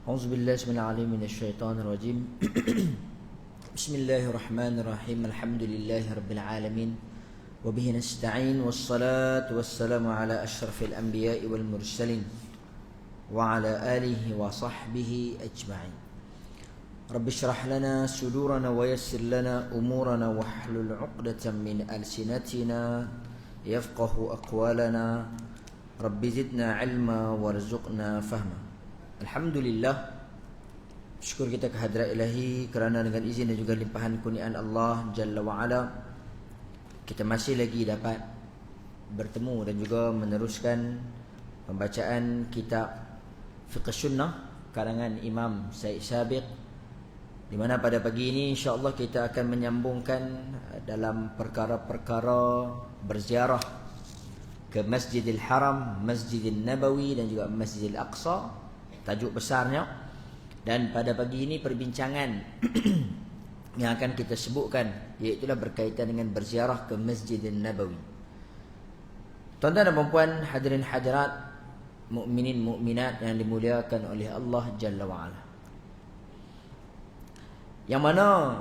Auzubillahi minasyaitonir rajim. Bismillahirrahmanirrahim. Alhamdulillahi rabbil alamin. Wa bihi nasta'in wassalatu wassalamu ala asyrafil anbiya'i wal mursalin wa ala alihi wa sahbihi ajma'in. Rabbi shrah lana sudurana wa yassir lana umurana wahlul 'uqdatam min alsinatina yafqahu aqwalana. Rabbi zidna 'ilma warzuqna fahma. Alhamdulillah, syukur kita kehadrat ilahi kerana dengan izin dan juga limpahan kurniaan Allah Jalla wa'ala, kita masih lagi dapat bertemu dan juga meneruskan pembacaan kitab Fiqh Sunnah karangan Imam Syed Sabiq, di mana pada pagi ini insya-Allah kita akan menyambungkan dalam perkara-perkara berziarah ke Masjidil Haram, Masjidil Nabawi dan juga Masjidil Aqsa, tajuk besarnya. Dan pada pagi ini perbincangan yang akan kita sebutkan iaitulah berkaitan dengan berziarah ke Masjidil Nabawi. Tuan-tuan dan puan-puan, hadirin hadirat, mukminin mukminat yang dimuliakan oleh Allah Jalla wa'ala, yang mana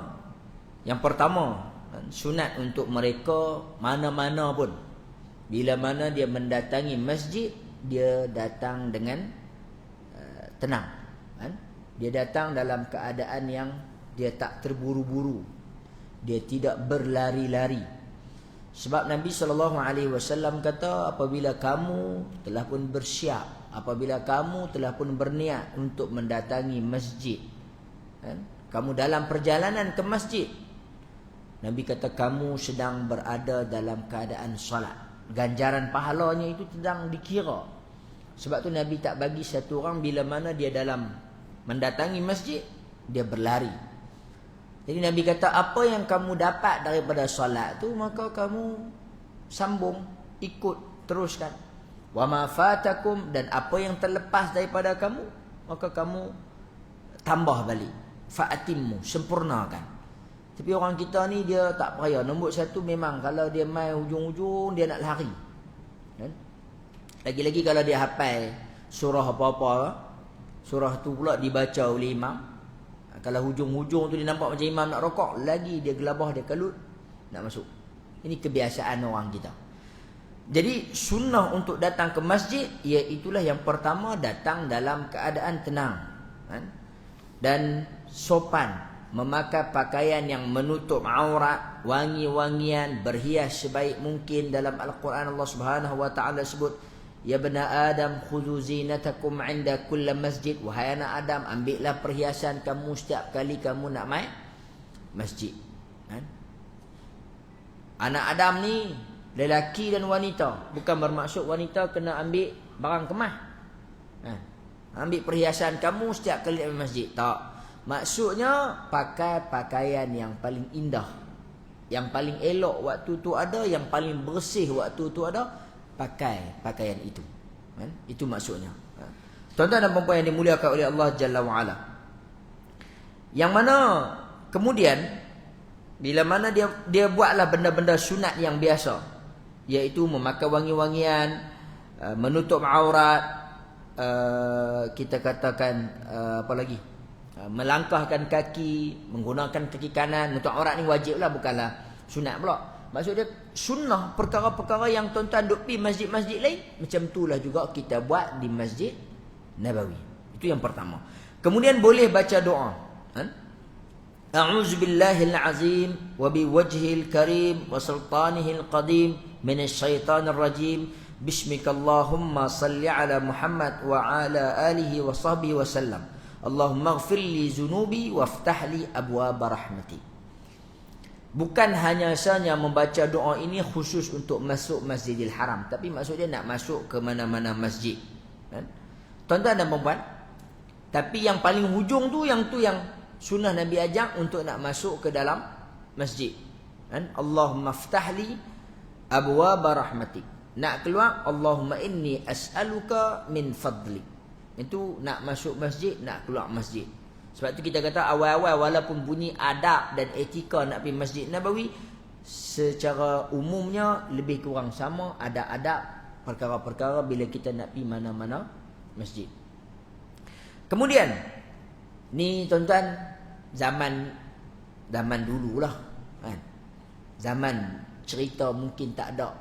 yang pertama, sunat untuk mereka mana-mana pun, bila mana dia mendatangi masjid, dia datang dengan tenang, kan? Dia datang dalam keadaan yang dia tak terburu-buru, dia tidak berlari-lari. Sebab Nabi SAW kata, apabila kamu telah pun bersiap, apabila kamu telah pun berniat untuk mendatangi masjid, kan? Kamu dalam perjalanan ke masjid, Nabi kata kamu sedang berada dalam keadaan solat. Ganjaran pahalanya itu sedang dikira. Sebab tu Nabi tak bagi satu orang bila mana dia dalam mendatangi masjid, dia berlari. Jadi Nabi kata, apa yang kamu dapat daripada solat tu, maka kamu sambung, ikut, teruskan. Wa ma fatakum, dan apa yang terlepas daripada kamu, maka kamu tambah balik. Fa'atimmu, sempurnakan. Tapi orang kita ni dia tak percaya. Nombor satu, memang kalau dia main hujung-hujung, dia nak lari, kan? Lagi-lagi kalau dia hafal surah apa-apa, surah tu pula dibaca oleh imam. Kalau hujung-hujung tu dia nampak macam imam nak rokok, lagi dia gelabah, dia kalut, nak masuk. Ini kebiasaan orang kita. Jadi sunnah untuk datang ke masjid, iaitulah yang pertama, datang dalam keadaan tenang, kan? Dan sopan, memakai pakaian yang menutup aurat, wangi-wangian, berhias sebaik mungkin. Dalam Al-Quran Allah Subhanahu wa taala sebut, ya bani Adam khudhu zinatakum 'inda kulli masjid. Wahai anak Adam, ambillah perhiasan kamu setiap kali kamu nak mai masjid, kan? Anak Adam ni lelaki dan wanita, bukan bermaksud wanita kena ambil barang kemas, ambil perhiasan kamu setiap kali nak mai masjid. Tak. Maksudnya pakai pakaian yang paling indah, yang paling elok waktu tu ada, yang paling bersih waktu tu ada, pakai pakaian itu, kan? Itu maksudnya. Tuan-tuan dan puan-puan yang dimuliakan oleh Allah Jalla wa'ala, yang mana kemudian bila mana dia buatlah benda-benda sunat yang biasa, iaitu memakai wangi-wangian, menutup aurat, kita katakan apa lagi, melangkahkan kaki, menggunakan kaki kanan. Menutup aurat ni wajib lah, bukanlah sunat pula. Maksud dia sunnah, perkara-perkara yang tuan-tuan duk pergi masjid-masjid lain, macam itulah juga kita buat di Masjid Nabawi. Itu yang pertama. Kemudian boleh baca doa, kan? A'udzubillahil azim wa biwajhil karim wa sultanihil qadim minasyaitonir rajim. Bismikallahumma salli ala Muhammad wa ala alihi wa sahbihi wa sallam. Allahumma ighfir li zunubi waftah li abwaaba rahmati. Bukan hanya saja membaca doa ini khusus untuk masuk Masjidil Haram, tapi maksud dia nak masuk ke mana-mana masjid, kan? Tuan-tuan dan puan-puan, tapi yang paling hujung tu yang sunnah Nabi ajak untuk nak masuk ke dalam masjid, kan? Allahumma ftahli abwaaba rahmatik. Nak keluar, Allahumma inni as'aluka min fadlik. Itu nak masuk masjid, nak keluar masjid. Sebab tu kita kata awal-awal, walaupun bunyi adab dan etika nak pergi Masjid Nabawi, secara umumnya lebih kurang sama, ada adab perkara-perkara bila kita nak pergi mana-mana masjid. Kemudian ni tuan-tuan zaman dululah kan. Zaman cerita mungkin tak ada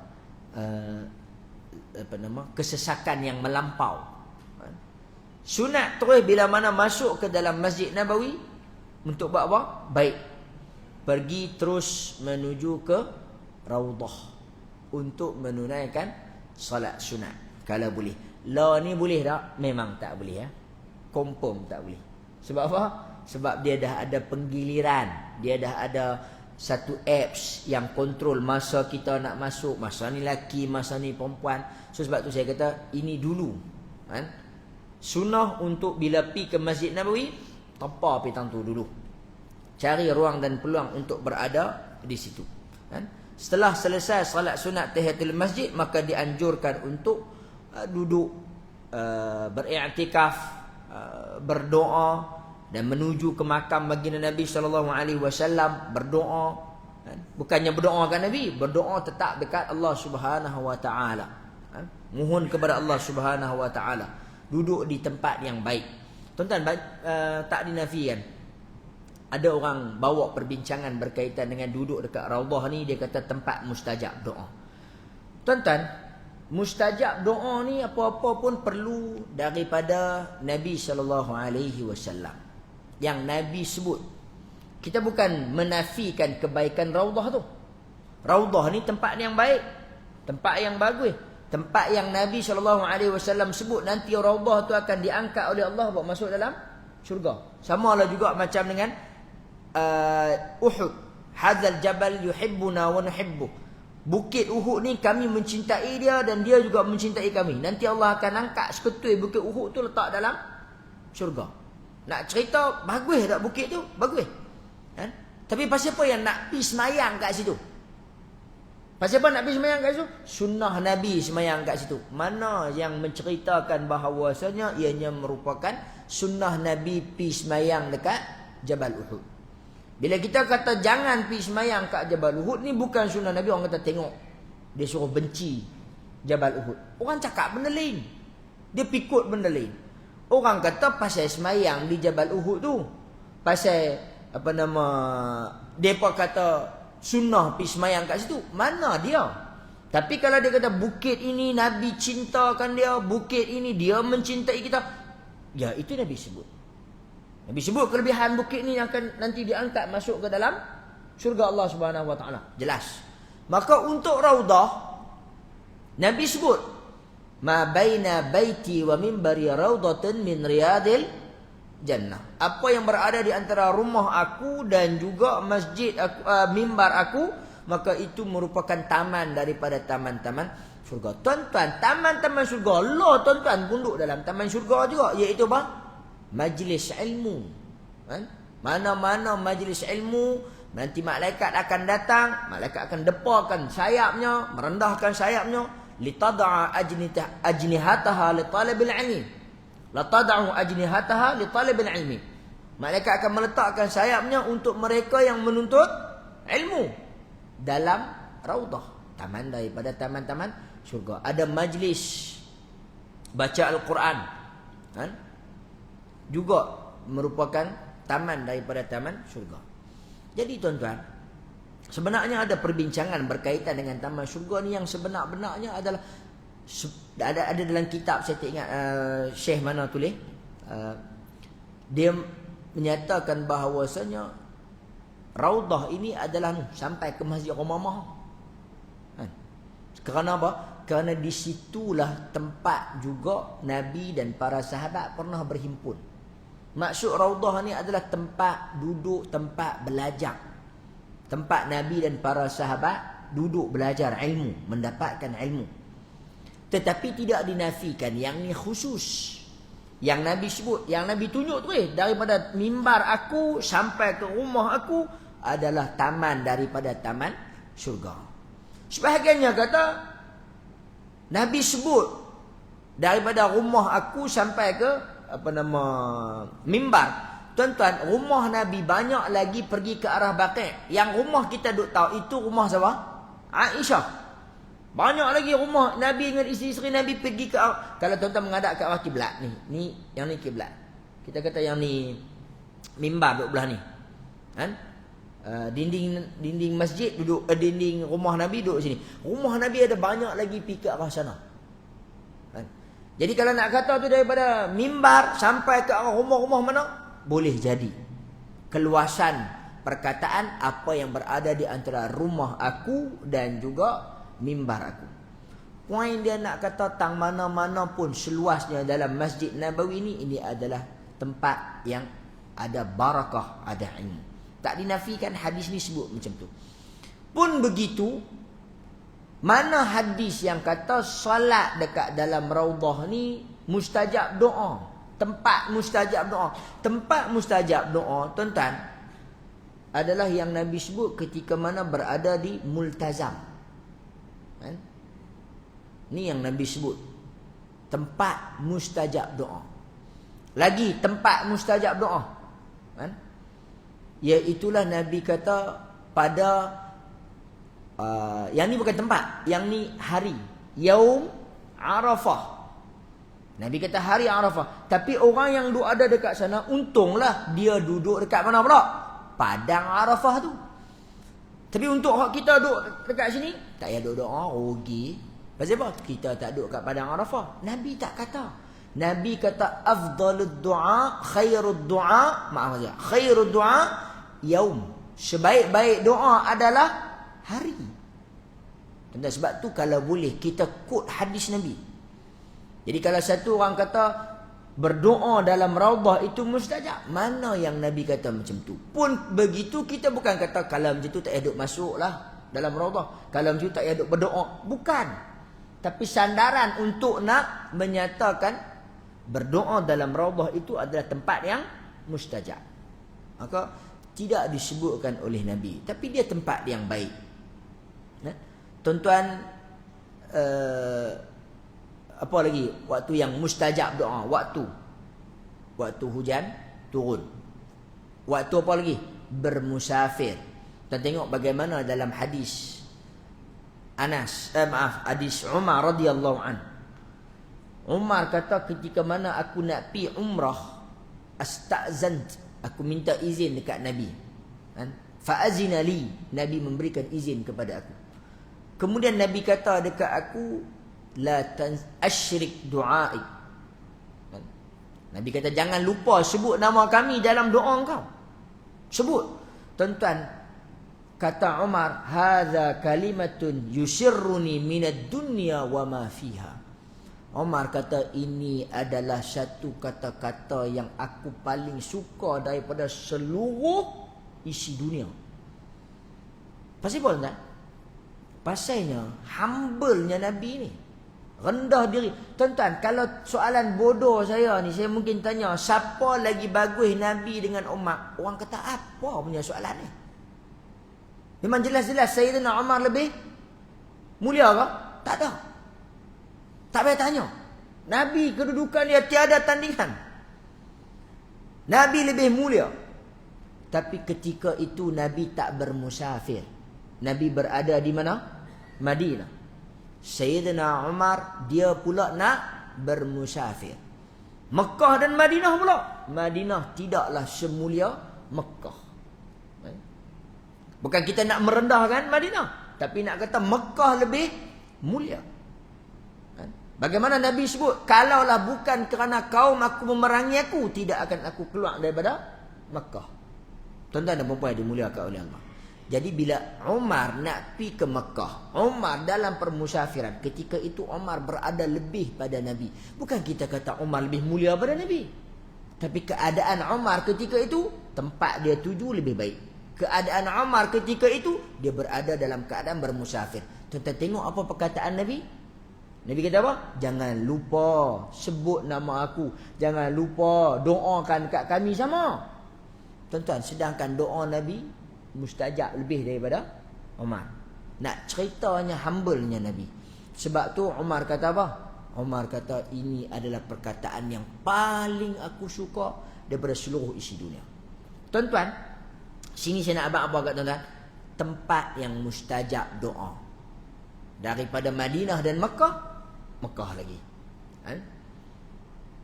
kesesakan yang melampau. Sunat terus bila mana masuk ke dalam Masjid Nabawi untuk buat apa? Baik. Pergi terus menuju ke Raudah untuk menunaikan solat sunat kalau boleh. Lah ni boleh tak? Memang tak boleh ya. Confirm tak boleh. Sebab apa? Sebab dia dah ada penggiliran. Dia dah ada satu apps yang kontrol masa kita nak masuk, masa ni lelaki, masa ni perempuan. So sebab tu saya kata ini dulu kan. Sunnah untuk bila pi ke Masjid Nabawi, tanpa petang tu dulu. Cari ruang dan peluang untuk berada di situ kan. Setelah selesai salat sunat tahiyatul masjid, maka dianjurkan untuk duduk beriktikaf, berdoa dan menuju ke makam baginda Nabi SAW, berdoa kan? Bukannya berdoa kan Nabi, berdoa tetap dekat Allah Subhanahu Wa Taala kan? Mohon kepada Allah Subhanahu Wa Taala, duduk di tempat yang baik. Tuan-tuan, tak dinafikan ada orang bawa perbincangan berkaitan dengan duduk dekat Raudah ni, dia kata tempat mustajab doa. Tuan-tuan, mustajab doa ni apa-apa pun perlu daripada Nabi SAW yang Nabi sebut. Kita bukan menafikan kebaikan Raudah tu. Raudah ni tempat yang baik, tempat yang bagus, tempat yang Nabi SAW sebut nanti Raudah tu akan diangkat oleh Allah buat masuk dalam syurga. Samalah juga macam dengan Uhud. Hadzal jabal yuhibbuna wa nuhibbu. Bukit Uhud ni kami mencintai dia dan dia juga mencintai kami. Nanti Allah akan angkat seketui bukit Uhud tu letak dalam syurga. Nak cerita bagus tak bukit tu? Bagus kan? Tapi pasal apa yang nak pergi semayang kat situ? Pasal apa nak pergi semayang kat situ? Sunnah Nabi semayang kat situ. Mana yang menceritakan bahawasanya ianya merupakan sunnah Nabi pergi semayang dekat Jabal Uhud. Bila kita kata jangan pergi semayang kat Jabal Uhud, ni bukan sunnah Nabi. Orang kata tengok, dia suruh benci Jabal Uhud. Orang cakap benda lain, dia pikut benda lain. Orang kata pasal semayang di Jabal Uhud tu, pasal mereka kata sunnah pergi semayang kat situ. Mana dia? Tapi kalau dia kata bukit ini Nabi cintakan dia, bukit ini dia mencintai kita, ya itu Nabi sebut. Nabi sebut kelebihan bukit ni yang akan nanti diangkat masuk ke dalam syurga Allah Subhanahu Wa Taala. Jelas. Maka untuk Raudah, Nabi sebut ma baina baiti wa minbari raudatan min riyadil jannah. Apa yang berada di antara rumah aku dan juga masjid aku, mimbar aku, maka itu merupakan taman daripada taman-taman syurga. Tuan-tuan, taman-taman syurga, Allah tuan-tuan punduk dalam taman syurga juga, iaitu apa? Majlis ilmu kan? Mana-mana majlis ilmu, nanti malaikat akan datang, malaikat akan depakan sayapnya, merendahkan sayapnya, litad'a ajnihataha li talibil ilmi, la tad'u ajnihataha li talibil ilmi. Malaikat akan meletakkan sayapnya untuk mereka yang menuntut ilmu dalam Raudah, taman daripada taman-taman syurga. Ada majlis baca Al-Quran kan? Juga merupakan taman daripada taman syurga. Jadi tuan-tuan, sebenarnya ada perbincangan berkaitan dengan taman syurga ni yang sebenar-benarnya adalah ada dalam kitab, saya tak ingat Syekh mana tulis, dia menyatakan bahawasanya Raudah ini adalah sampai ke Masjid Umamah kan? Kerana apa? Kerana disitulah tempat juga Nabi dan para sahabat pernah berhimpun. Maksud Raudah ni adalah tempat duduk, tempat belajar. Tempat Nabi dan para sahabat duduk belajar ilmu, mendapatkan ilmu. Tetapi tidak dinafikan yang ni khusus. Yang Nabi sebut, yang Nabi tunjuk tu daripada mimbar aku sampai ke rumah aku adalah taman daripada taman syurga. Sebahagiannya kata Nabi sebut daripada rumah aku sampai ke mimbar. Tuan-tuan, rumah Nabi banyak lagi pergi ke arah Baqi'. Yang rumah kita duk tahu itu rumah siapa? Aisyah. Banyak lagi rumah Nabi dengan isteri-isteri Nabi pergi ke arah. Kalau tuan-tuan menghadap ke arah kiblat ni yang ni kiblat. Kita kata yang ni mimbar duduk belah ni. Kan? Dinding masjid duduk, dinding rumah Nabi duduk sini. Rumah Nabi ada banyak lagi pergi ke arah sana. Kan? Jadi kalau nak kata tu daripada mimbar sampai ke arah rumah-rumah mana, boleh jadi. Keluasan perkataan apa yang berada di antara rumah aku dan juga mimbar aku. Poin dia nak kata tang mana-mana pun seluasnya dalam Masjid Nabawi ini adalah tempat yang ada barakah, ada ilmu. Tak dinafikan hadis ni sebut macam tu. Pun begitu, mana hadis yang kata solat dekat dalam raudah ni mustajab doa, tempat mustajab doa. Tempat mustajab doa, tuan-tuan, adalah yang Nabi sebut ketika mana berada di multazam. Kan? Ni yang Nabi sebut tempat mustajab doa. Lagi tempat mustajab doa, kan? Iaitulah Nabi kata pada yang ni bukan tempat, yang ni hari Yaum Arafah. Nabi kata hari Arafah. Tapi orang yang duduk ada dekat sana, untunglah dia duduk dekat mana pula? Padang Arafah tu. Tapi untuk kita duduk dekat sini, tak payah duduk doa, rugi. Pasal apa? Kita tak duduk kat Padang Arafah. Nabi tak kata. Nabi kata afdalud du'a, khairud du'a, maaf saja, khairud du'a yaum. Sebaik-baik doa adalah hari. Dan sebab tu kalau boleh kita quote hadis Nabi. Jadi kalau satu orang kata berdoa dalam raudah itu mustajab, mana yang Nabi kata macam tu? Pun begitu, kita bukan kata kalau macam tu tak payah duk masuklah dalam raudah, kalau macam tu tak payah duk berdoa. Bukan. Tapi sandaran untuk nak menyatakan berdoa dalam raudah itu adalah tempat yang mustajab. Maka tidak disebutkan oleh Nabi, tapi dia tempat yang baik. Nah, tuan-tuan, apa lagi? Waktu yang mustajab doa, waktu hujan turun. Waktu apa lagi? Bermusafir. Kita tengok bagaimana dalam hadis hadis Umar radhiyallahu an. Umar kata ketika mana aku nak pi umrah, astazant, aku minta izin dekat Nabi. Fa'azina li, Nabi memberikan izin kepada aku. Kemudian Nabi kata dekat aku, la asyrik du'ai. Nabi kata jangan lupa sebut nama kami dalam doa engkau. Sebut. Tuan-tuan, kata Umar, hadza kalimatun yusirruni minad dunya wa ma fiha. Umar kata ini adalah satu kata-kata yang aku paling suka daripada seluruh isi dunia. Pasal apa tuan? Pasalnya humble-nya Nabi ni. Rendah diri. Tuan-tuan, kalau soalan bodoh saya ni, saya mungkin tanya, siapa lagi bagus Nabi dengan Umar? Orang kata apa punya soalan ni? Memang jelas-jelas Sayyidina Umar lebih mulia ke? Tak ada. Tak payah tanya. Nabi kedudukan dia tiada tandingan. Nabi lebih mulia. Tapi ketika itu Nabi tak bermusafir. Nabi berada di mana? Madinah. Sayyidina Umar dia pula nak bermusafir. Mekah dan Madinah pula. Madinah tidaklah semulia Mekah. Bukan kita nak merendahkan Madinah, tapi nak kata Mekah lebih mulia. Bagaimana Nabi sebut, kalaulah bukan kerana kaum aku memerangi aku, tidak akan aku keluar daripada Mekah. Tuan-tuan dan puan-puan yang dimuliakan oleh Allah. Jadi bila Umar nak pergi ke Mekah, Umar dalam permusafiran, ketika itu Umar berada lebih pada Nabi. Bukan kita kata Umar lebih mulia pada Nabi, tapi keadaan Umar ketika itu, tempat dia tuju lebih baik. Keadaan Umar ketika itu, dia berada dalam keadaan bermusafir. Tuan-tuan tengok apa perkataan Nabi. Nabi kata apa? Jangan lupa sebut nama aku. Jangan lupa doakan kat kami sama. Tuan-tuan, sedangkan doa Nabi mustajab lebih daripada Umar. Nak ceritanya humble-nya Nabi. Sebab tu Umar kata apa? Umar kata ini adalah perkataan yang paling aku suka daripada seluruh isi dunia. Tuan-tuan, sini saya nak abang apa kat tuan-tuan? Tempat yang mustajab doa. Daripada Madinah dan Mekah, Mekah lagi.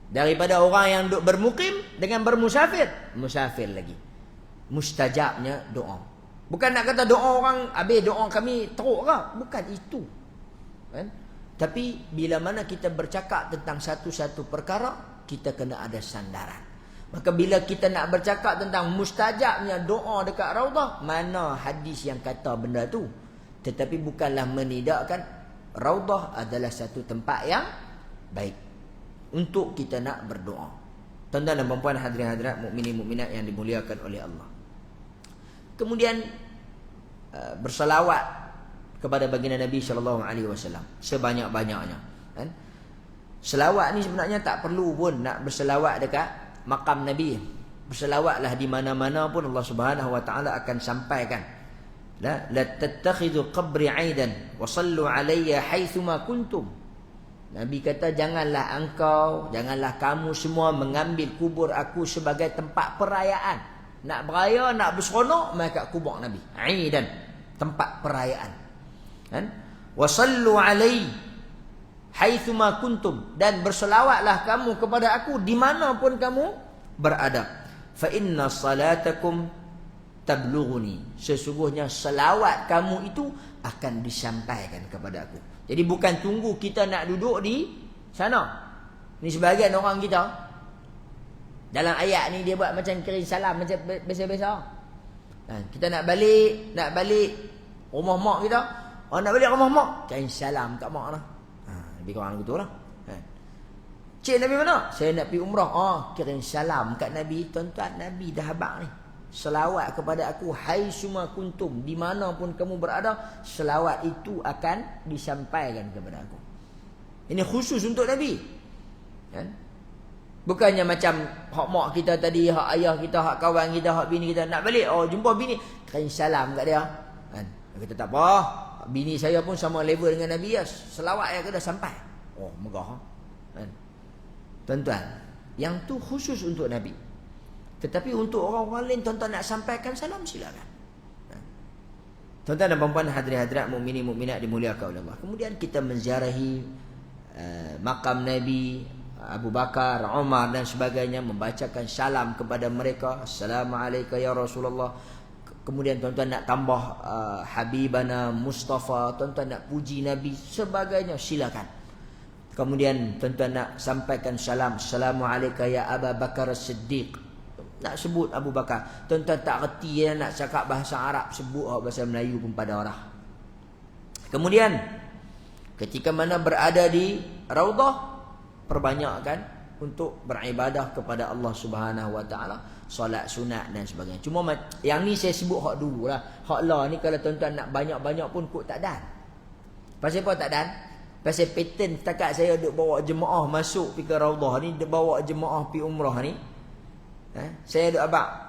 Daripada orang yang duk bermukim dengan bermusafir. Musafir lagi. Mustajabnya doa. Bukan nak kata doa orang, habis doa kami teruk ke? Bukan itu. Kan? Tapi bila mana kita bercakap tentang satu-satu perkara, kita kena ada sandaran. Maka bila kita nak bercakap tentang mustajabnya doa dekat Raudah, mana hadis yang kata benda tu? Tetapi bukanlah menidakkan Raudah adalah satu tempat yang baik untuk kita nak berdoa. Tuan-tuan dan puan-puan, hadirin hadirat, mukminin mukminat yang dimuliakan oleh Allah. Kemudian berselawat kepada baginda Nabi sallallahu alaihi wasallam sebanyak-banyaknya, kan? Selawat ni sebenarnya tak perlu pun nak berselawat dekat makam Nabi. Berselawatlah di mana-mana pun Allah Subhanahu wa taala akan sampaikan. La tattakhidhu qabri 'aidan wa sallu 'alayya haitsuma kuntum. Nabi kata, janganlah kamu semua mengambil kubur aku sebagai tempat perayaan. Nak beraya, nak berseronok, mai kat kubur Nabi. 'Aidan, tempat perayaan. Kan? Wa sallu 'alayya haitsuma kuntum, dan berselawatlah kamu kepada aku di mana pun kamu berada. Fa inna salatakum tablughuni. Sesungguhnya selawat kamu itu akan disampaikan kepada aku. Jadi bukan tunggu kita nak duduk di sana. Ni sebahagian orang kita dalam ayat ni dia buat macam kirim salam macam biasa-biasa. Kita nak balik rumah mak kita. Oh, nak balik rumah mak, kirim salam kat mak lah. Lebih kurang begitu lah. Cik Nabi mana? Saya nak pergi umrah. Kirim salam kat Nabi. Tuan-tuan, Nabi dah habaq ni. Selawat kepada aku, hai suma kuntum, di mana pun kamu berada, selawat itu akan disampaikan kepada aku. Ini khusus untuk Nabi. Kan? Bukannya macam hak mak kita tadi, hak ayah kita, hak kawan kita, hak bini kita nak balik, jumpa bini, kirim salam kat dia. Kan? Kita tak apa, bini saya pun sama level dengan Nabi ya. Selawat yang dah sampai. Megah. Kan? Tuan-tuan, yang tu khusus untuk Nabi. Tetapi untuk orang-orang lain, tuan-tuan nak sampaikan salam, silakan. Tuan-tuan dan puan-puan, hadirin hadirat, mukminin mukminat dimuliakan oleh Allah. Kemudian kita menziarahi makam Nabi, Abu Bakar, Umar dan sebagainya, membacakan salam kepada mereka. Assalamualaikum ya Rasulullah. Kemudian tuan-tuan nak tambah Habibana Mustafa, tuan-tuan nak puji Nabi, sebagainya, silakan. Kemudian tuan-tuan nak sampaikan salam, Assalamualaikum ya Abu Bakar As-Siddiq. Nak sebut Abu Bakar. Tuan-tuan tak reti ya, nak cakap bahasa Arab, sebut bahasa Melayu pun pada orang. Kemudian ketika mana berada di Raudah, perbanyakkan untuk beribadah kepada Allah Subhanahu wa taala, solat sunat dan sebagainya. Cuma yang ni saya sebut hak dulu lah. Hak lah ni kalau tuan-tuan nak banyak-banyak pun kot tak dan. Pasal apa tak dan? Pasal pattern setakat saya duk bawa jemaah masuk pergi ke Raudah ni, duk bawa jemaah pergi umrah ni. Saya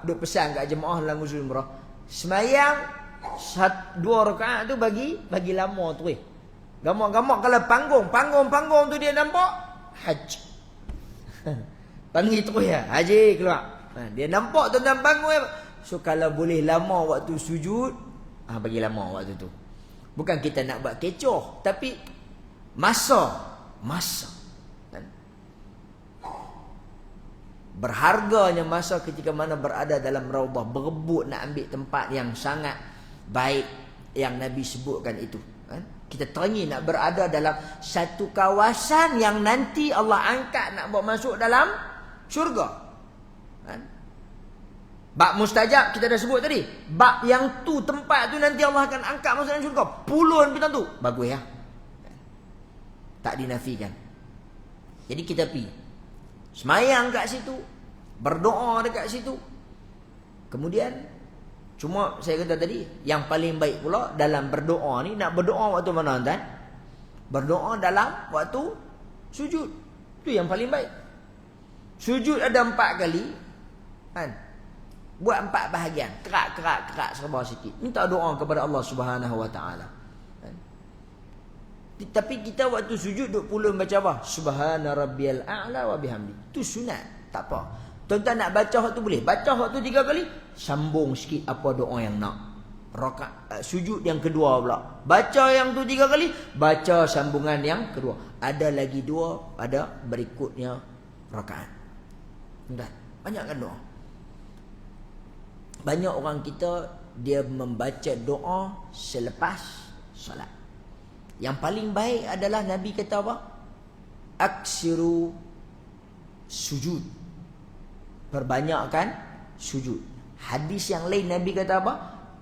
duk pesan kat jemaah dalam usul umrah, semayang 2 rakaat tu bagi lama tu. Gamak-gamak kalau panggung tu dia nampak haji. Panggil terus ya, haji keluar. Dia nampak tuan-tuan panggung ya. So kalau boleh lama waktu sujud, bagi lama waktu tu. Bukan kita nak buat kecoh, tapi masa. Berharganya masa ketika mana berada dalam Raudah, berebut nak ambil tempat yang sangat baik yang Nabi sebutkan itu. Kita teringin nak berada dalam satu kawasan yang nanti Allah angkat nak bawa masuk dalam syurga. Bab mustajab kita dah sebut tadi. Bab yang tu, tempat tu nanti Allah akan angkat masuk dalam syurga. Puluhan bintang tu. Bagus ya. Tak dinafikan. Jadi kita pergi semayang kat situ, berdoa dekat situ. Kemudian cuma saya kata tadi, yang paling baik pula dalam berdoa ni, nak berdoa waktu mana tuan? Berdoa dalam waktu sujud. Tu yang paling baik. Sujud ada 4 kali. Kan? Buat 4 bahagian. Kerak serba sikit. Minta doa kepada Allah Subhanahu wa taala. Tapi kita waktu sujud duk pulun baca apa? Subhana rabbiyal a'la wa bihamdi. Itu sunat, tak apa. Tuan-tuan nak baca waktu boleh. Baca waktu 3 kali, sambung sikit apa doa yang nak. Sujud yang kedua pula. Baca yang tu 3 kali, baca sambungan yang kedua. Ada lagi 2 pada berikutnya rakaat. Banyakkan doa. Banyak orang kita dia membaca doa selepas solat. Yang paling baik adalah Nabi kata apa? Aksiru sujud. Perbanyakkan sujud. Hadis yang lain Nabi kata apa?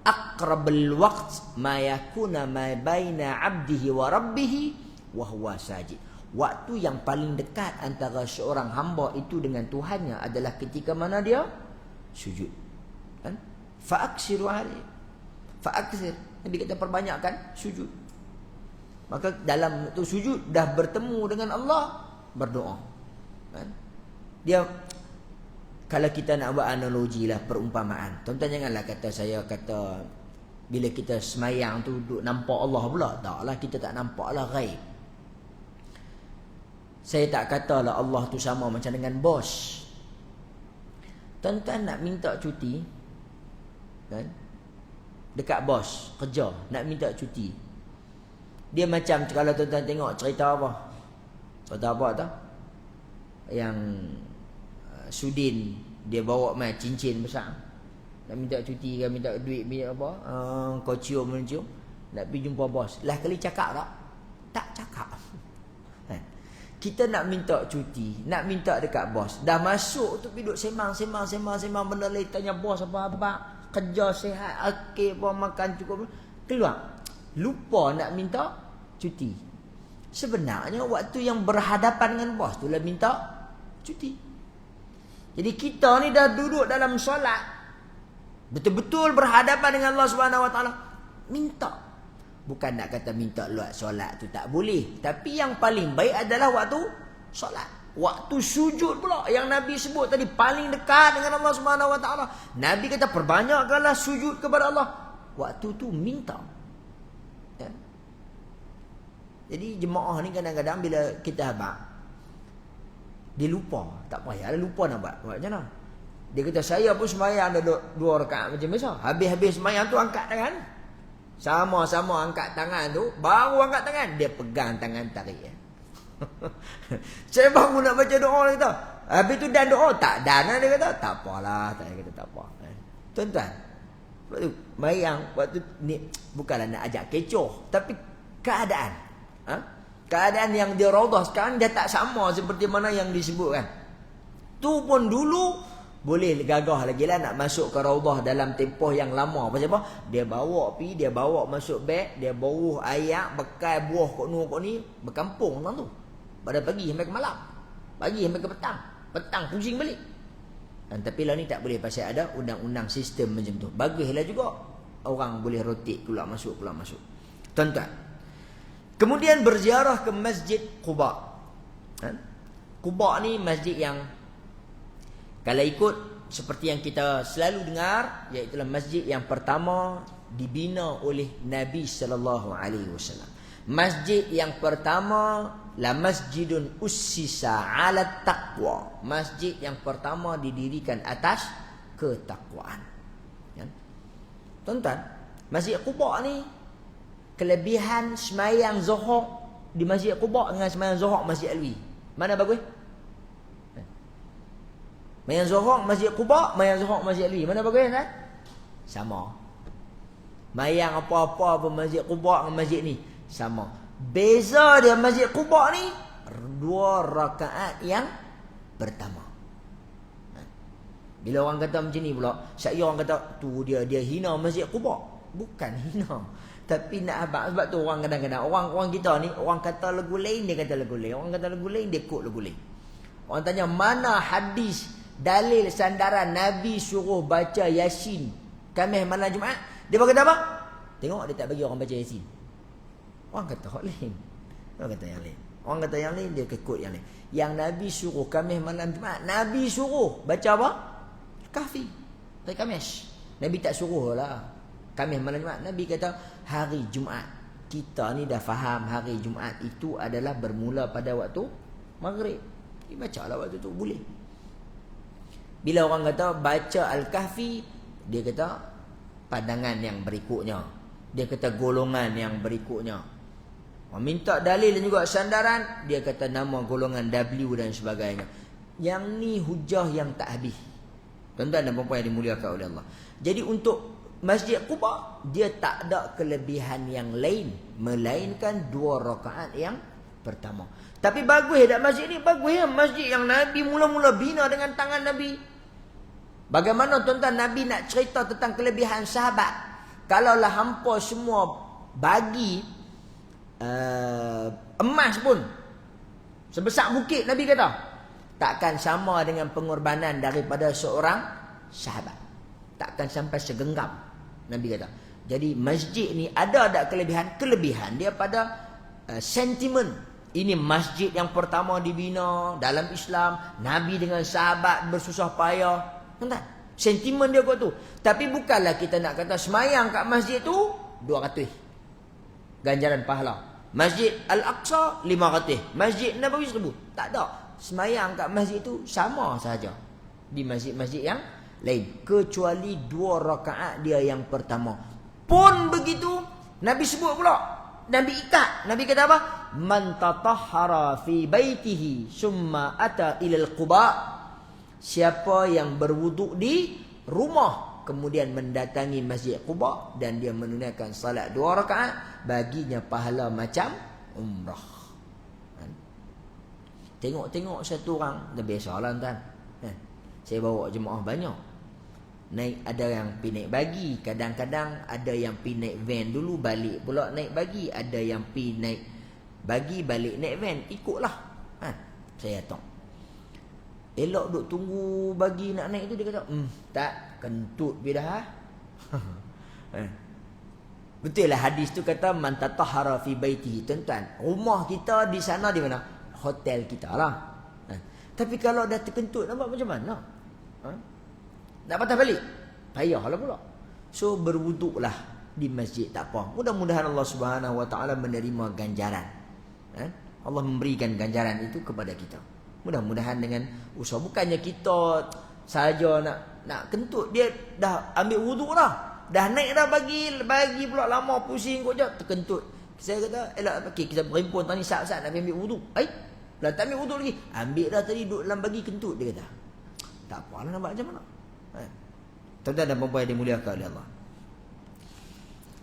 Aqrabul waqt ma yakuna ma baina 'abdihi wa rabbih wa huwa sajid. Waktu yang paling dekat antara seorang hamba itu dengan Tuhannya adalah ketika mana dia sujud. Kan? Fa'aksiru alaihi. Fa'aksir. Nabi kata perbanyakkan sujud. Maka dalam tu sujud dah bertemu dengan Allah, berdoa. Kan? Dia kalau kita nak buat analogi lah, perumpamaan. Tuan-tuan janganlah kata saya kata bila kita semayang tu duduk nampak Allah pula. Taklah, kita tak nampak lah, ghaib. Saya tak katalah Allah tu sama macam dengan bos. Tuan-tuan nak minta cuti, kan? Dekat bos kerja nak minta cuti. Dia macam kalau tuan-tuan tengok cerita apa? Cerita apa tu? Yang Sudin dia bawa mai cincin besar. Nak minta cuti ke, minta duit, minta apa? Kau cium mencium. Nak pergi jumpa bos. Lah kali cakap tak? Tak cakap. Kita nak minta cuti, nak minta dekat bos. Dah masuk tu duduk semang benda lain, tanya bos apa-apa, kerja sihat, okey, apa makan cukup. Keluar. Lupa nak minta cuti. Sebenarnya waktu yang berhadapan dengan bos tu lah minta cuti. Jadi kita ni dah duduk dalam solat, betul-betul berhadapan dengan Allah Subhanahu Wa Taala, minta. Bukan nak kata minta luat solat tu tak boleh. Tapi yang paling baik adalah waktu solat. Waktu sujud pula yang Nabi sebut tadi paling dekat dengan Allah Subhanahu Wa Taala. Nabi kata perbanyakkanlah sujud kepada Allah. Waktu tu minta. Ya? Jadi jemaah ni kadang-kadang bila kita habaq, dia lupa. Tak payahlah lupa nak buat. Buat macam mana? Dia kata saya pun sembahyang ada 2 rakaat macam biasa. Habis-habis sembahyang tu angkat tangan. Sama-sama angkat tangan tu, baru angkat tangan, dia pegang tangan tarik. Saya baru nak baca doa, dia kata. Habis tu dan doa, tak dan dia kata. Tak apalah, dia kata tak apa. Tuan-tuan, waktu mayang, waktu ni bukanlah nak ajak kecoh, tapi keadaan. Keadaan yang dia raudah sekarang dia tak sama seperti mana yang disebutkan. Tu pun dulu boleh gagah lagi lah nak masuk ke raudah dalam tempoh yang lama. Pasal apa? Dia bawa pi, dia bawa masuk beg, dia bawa ayak, bekal buah kok ni berkampung orang tu. Pada pagi sampai ke malam. Pagi sampai ke petang. Petang pusing balik. Dan tapi lah ni tak boleh pasal ada undang-undang sistem macam tu. Baguslah juga orang boleh rotate keluar masuk. Tuan-tuan. Kemudian berziarah ke Masjid Quba. Quba ni masjid yang kalau ikut seperti yang kita selalu dengar, iaitu masjid yang pertama dibina oleh Nabi sallallahu alaihi wasallam. Masjid yang pertama la masjidun ussisa 'ala taqwa. Masjid yang pertama didirikan atas ketakwaan. Ya. Tuan-tuan, Masjid Quba ni kelebihan sembahyang Zuhur di Masjid Quba dengan sembahyang Zuhur Masjid Alwi. Mana bagus? Sembahyang Zuhur Masjid Quba, sembahyang Zuhur Masjid Alwi. Mana bagus kan? Sama. Sembahyang apa-apa pun Masjid Quba dengan masjid ni sama. Beza dia Masjid Quba ni 2 rakaat yang pertama. Bila orang kata macam ni pula, saya orang kata tu dia hina Masjid Quba. Bukan hina. Tapi nak abang sebab tu orang kadang-kadang orang kita ni orang kata lagu lain dia kata lagu lain, orang kata lagu lain dia quote lagu lain. Orang tanya mana hadis dalil sandaran Nabi suruh baca Yasin Khamis malam Jumaat, dia berkata apa? Tengok dia tak bagi orang baca Yasin. Orang kata hak lain. Orang kata yang lain. Orang kata yang lain dia quote yang lain. Yang Nabi suruh Khamis malam Jumaat, Nabi suruh baca apa? Kahfi. Hari Khamis. Nabi tak suruh lah Khamis malam Jumaat. Nabi kata hari Jumaat. Kita ni dah faham hari Jumaat itu adalah bermula pada waktu Maghrib. Dibacalah waktu tu boleh. Bila orang kata baca Al-Kahfi, dia kata pandangan yang berikutnya. Dia kata golongan yang berikutnya. Orang minta dalil dan juga sandaran, dia kata nama golongan W dan sebagainya. Yang ni hujah yang tak habis. Tuan-tuan dan puan-puan yang dimuliakan oleh Allah. Jadi untuk Masjid Quba, dia tak ada kelebihan yang lain melainkan 2 rakaat yang pertama. Tapi bagus dak masjid ni, bagus ya, masjid yang Nabi mula-mula bina dengan tangan Nabi. Bagaimana tuan-tuan Nabi nak cerita tentang kelebihan sahabat? Kalaulah hampa semua bagi emas pun sebesar bukit, Nabi kata, takkan sama dengan pengorbanan daripada seorang sahabat. Takkan sampai segenggam, Nabi kata. Jadi masjid ni ada kelebihan? Kelebihan dia pada sentimen. Ini masjid yang pertama dibina dalam Islam. Nabi dengan sahabat bersusah payah. Tuan-tuan, sentimen dia kot tu. Tapi bukanlah kita nak kata semayang kat masjid tu 200 ganjaran pahala. Masjid Al-Aqsa 500, Masjid Nabawi 1000. Tak ada. Semayang kat masjid tu sama saja di masjid-masjid yang lain, kecuali 2 rakaat dia yang pertama. Pun begitu Nabi sebut pula, Nabi ikat. Nabi kata apa? Man tatahhara fi baitihi summa ata ilal Quba. Siapa yang berwuduk di rumah kemudian mendatangi Masjid Quba dan dia menunaikan salat 2 rakaat, baginya pahala macam umrah. Tengok-tengok satu orang, dah biasalah tuan. Saya bawa jemaah banyak. Ada yang pergi naik bagi, kadang-kadang ada yang pergi naik van dulu, balik pula naik bagi, ada yang pergi naik bagi, balik naik van, ikutlah. Saya tahu. Elok duk tunggu bagi nak naik tu, dia kata, tak, kentut bidah. Betul lah hadis tu kata man tatahhara fi baitihi. Tuan-tuan, rumah kita di sana di mana? Hotel kita lah. Tapi kalau dah terkentut, nampak macam mana? Nak patah balik? Payahlah pula. So berwuduklah di masjid, tak apa. Mudah-mudahan Allah Subhanahu Wa Taala menerima ganjaran. Allah memberikan ganjaran itu kepada kita. Mudah-mudahan dengan usaha. Bukannya kita saja nak kentut, dia dah ambil wuduk dah. Dah naik dah bagi pula lama pusing kok je terkentut. Saya kata, elok okay, kita berhimpun tadi saat-saat nak ambil wuduk. Dah tak ambil wuduk lagi. Ambil dah tadi duduk dalam bagi kentut, dia kata. Tak apalah, nampak macam mana. Tuan-tuan dan puan-puan yang dimuliakan oleh Allah.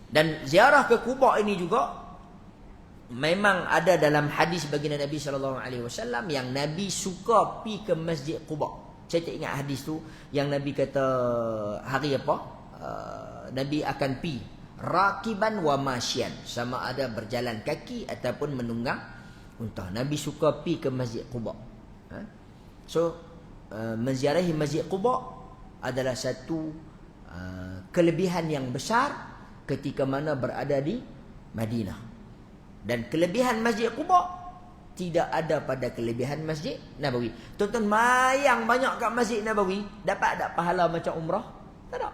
Dan ziarah ke Quba ini juga memang ada dalam hadis baginda Nabi SAW yang Nabi suka pi ke Masjid Quba. Saya tak ingat hadis tu yang Nabi kata hari apa? Nabi akan pi rakiban wa masyian, sama ada berjalan kaki ataupun menunggang unta. Nabi suka pi ke Masjid Quba. So menziarahi Masjid Quba adalah satu kelebihan yang besar ketika mana berada di Madinah. Dan kelebihan Masjid Quba tidak ada pada kelebihan Masjid Nabawi. Tuan-tuan mayang banyak kat Masjid Nabawi, dapat tak pahala macam umrah? Tak ada.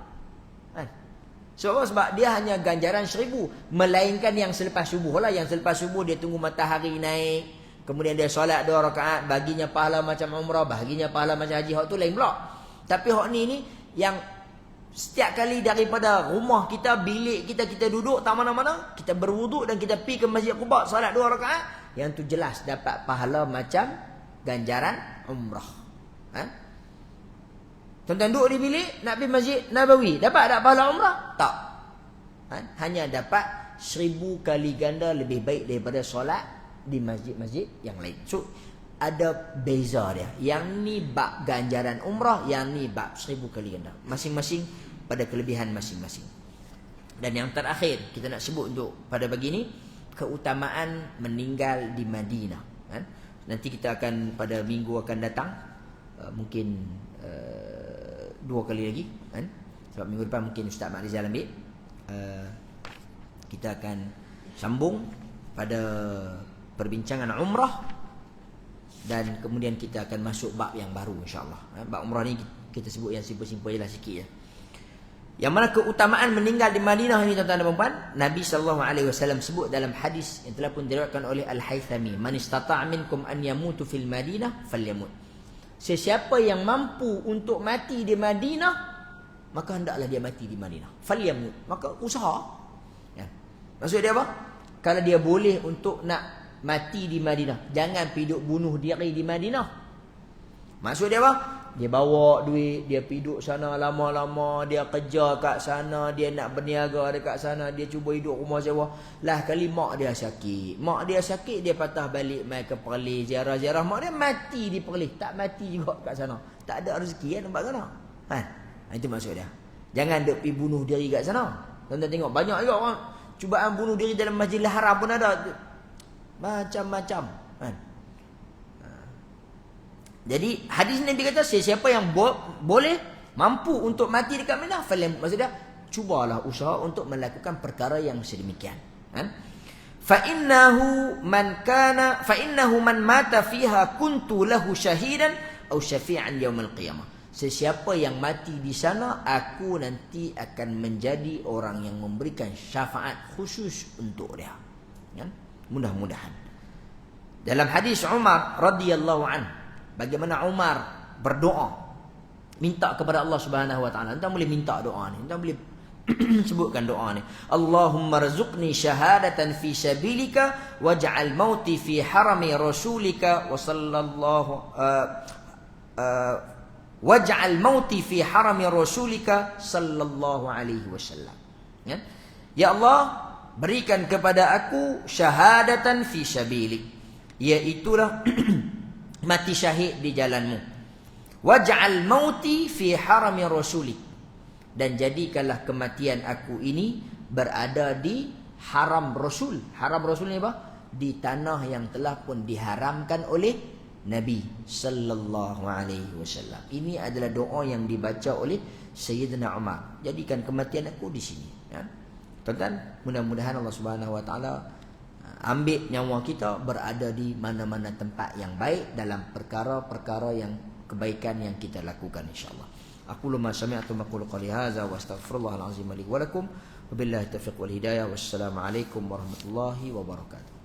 Sebab dia hanya ganjaran 1000, melainkan yang selepas subuh lah. Yang selepas subuh dia tunggu matahari naik, kemudian dia solat 2 rakaat, baginya pahala macam umrah, baginya pahala macam haji. Hak tu lain pula. Tapi hak ni yang setiap kali daripada rumah kita, bilik kita duduk tak mana-mana, kita berwuduk dan kita pergi ke Masjid Quba solat 2 rakaat, yang tu jelas dapat pahala macam ganjaran umrah. Tuan-tuan duduk di bilik nak pergi Masjid Nabawi, dapat tak pahala umrah? Tak. Hanya dapat 1000 kali ganda lebih baik daripada solat di masjid-masjid yang lain. So ada beza dia. Yang ni bab ganjaran umrah, yang ni bab 1000 kali ganda. Masing-masing pada kelebihan masing-masing. Dan yang terakhir kita nak sebut untuk pada pagi ni, keutamaan meninggal di Madinah. Nanti kita akan pada minggu akan datang, mungkin 2 kali lagi, sebab minggu depan mungkin Ustaz Mak Rizal ambil. Kita akan sambung pada perbincangan umrah, dan kemudian kita akan masuk bab yang baru insya-Allah. Bab umrah ni kita sebut yang simple-simple jelah sikit ya. Yang mana keutamaan meninggal di Madinah ini tuan-tuan dan puan-puan, Nabi SAW sebut dalam hadis yang telah pun diriwayatkan oleh Al-Haythami, man istata'a minkum an yamutu fil Madinah falyamut. Sesiapa yang mampu untuk mati di Madinah, maka hendaklah dia mati di Madinah. Falyamut, maka usaha. Ya. Maksud dia apa? Kalau dia boleh untuk nak mati di Madinah, jangan pergi duk bunuh diri di Madinah. Maksud dia apa? Dia bawa duit, dia pergi duduk sana lama-lama, dia kerja kat sana, dia nak berniaga dekat sana, dia cuba hidup rumah sewa. Lah kali mak dia sakit. Mak dia sakit, dia patah balik mai ke Perlis, ziarah-ziarah. Mak dia mati di Perlis, tak mati juga kat sana. Tak ada rezeki kan nampak sana. Itu maksud dia. Jangan duk pergi bunuh diri kat sana. Tuan-tuan tengok banyak juga orang cubaan bunuh diri dalam Masjidil Haram pun ada. Macam-macam. Jadi hadis Nabi kata siapa yang boleh mampu untuk mati dekat Mina, maksudnya cubalah usaha untuk melakukan perkara yang sedemikian. Fa innahu man mata fiha kuntu lahu syahidan aw syafi'an yaumil qiyamah. Sesiapa yang mati di sana, aku nanti akan menjadi orang yang memberikan syafaat khusus untuk dia. Mudah-mudahan. Dalam hadis Umar radhiyallahu anhu, bagaimana Umar berdoa minta kepada Allah Subhanahu wa taala. Entah boleh minta doa ni, entah boleh sebutkan doa ni. Allahumma rzuqni syahadatan fi sabilika waj'al mauti fi harami rasulika wa sallallahu waj'al mauti fi harami rasulika sallallahu alaihi wasallam. Ya Allah, berikan kepada aku syahadatan fi sabilik, iaitulah mati syahid di jalanmu. Waj'al mauti fi harami rasulik, dan jadikanlah kematian aku ini berada di haram Rasul. Haram Rasul ni apa? Di tanah yang telah pun diharamkan oleh Nabi sallallahu alaihi wasallam. Ini adalah doa yang dibaca oleh Sayyidina Umar. Jadikan kematian aku di sini. Tuan-tuan, mudah-mudahan Allah Subhanahu wa taala ambil nyawa kita berada di mana-mana tempat yang baik dalam perkara-perkara yang kebaikan yang kita lakukan insyaallah. Aqulu ma sami'tu maqulu qali hadza wa astaghfirullahal azim li wa lakum. Wabillahi taufiq wal hidayah. Wassalamu alaikum warahmatullahi wabarakatuh.